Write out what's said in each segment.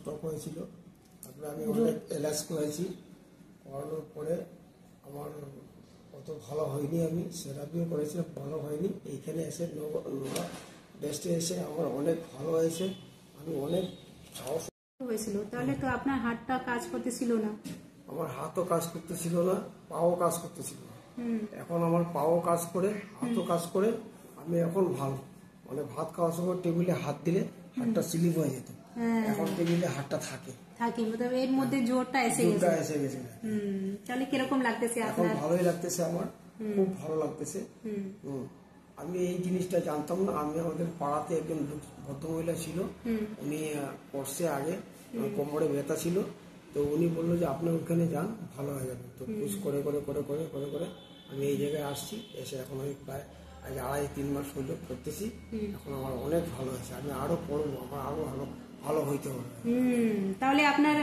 Stroke হয়েছিল। তারপরে আমি অনেক এলাজ করেছি, করানোর পরে আমার অত ভালো হয়নি, আমি থেরাপিও করেছিলাম, ভালো হয়নি। এইখানে এসে নোভা বেস্টে এসে আমার অনেক ভালো হয়েছে, আমি অনেক সাহস হয়েছিল। তাহলে তো আপনার হাতটা কাজ করতেছিল না? আমার হাতও কাজ করতেছিল না, পাও কাজ করতেছিল না। এখন আমার পাও কাজ করে, হাতও কাজ করে, আমি এখন ভালো। মানে ভাত খাওয়ার সময় টেবিলে হাত দিলে হাতটা স্লিপ হয়ে যেত, এখন টেবিলে হাতটা থাকে। এর মধ্যে জোরটা এসে গেছে। তাহলে কিরকম লাগতেছে এখন? আপনার? ভালোই লাগতেছে, আমার খুব ভালো লাগতেছে। আমি এই জিনিসটা জানতাম না। আমি আমাদের পাড়াতে একজন ভদ্রমহিলা ছিল, উনি করছে আগে, কোমরে ব্যথা ছিল, তো উনি বললো যে আপনি ওখানে যান, ভালো হয়ে যাবে। তো পুশ করে করে করে করে করে করে আমি এই জায়গায় আসছি, এসে এখন আমি প্রায় আজ 2.5-3 মাস হইল করতেছি। এখন আমার অনেক ভালো হয়েছে, আমি আরো করবো, আমার আরো ভালো ভালো হইতে হবে। তাহলে আপনার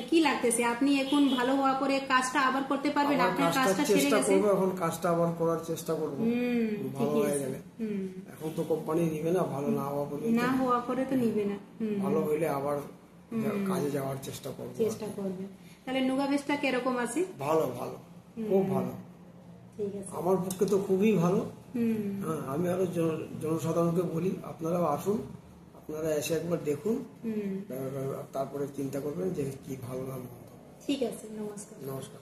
কি লাগতেছে? আপনি এখন ভালো হওয়ার পরে কাজটা আবার করতে পারবেন? আপনার কাজটা ছেড়ে গেছে, এখন কাজটা আবার করার চেষ্টা করবো, ভালো হয়ে গেলে। এখন তো কোম্পানি নিবে না, ভালো না হওয়া পরে তো নিবে না। ভালো হইলে আবার কাজে যাওয়ার চেষ্টা করবে। তাহলে নুগা বেস্টটা কিরকম আছে? ভালো, ভালো, খুব ভালো। ঠিক আছে, আমার পক্ষে তো খুবই ভালো। হ্যাঁ, আমি আরো জনসাধারণকে বলি আপনারাও আসুন, আপনারা এসে একবার দেখুন, তারপরে চিন্তা করবেন যে কি ভালো না মন্দ। ঠিক আছে, নমস্কার। নমস্কার।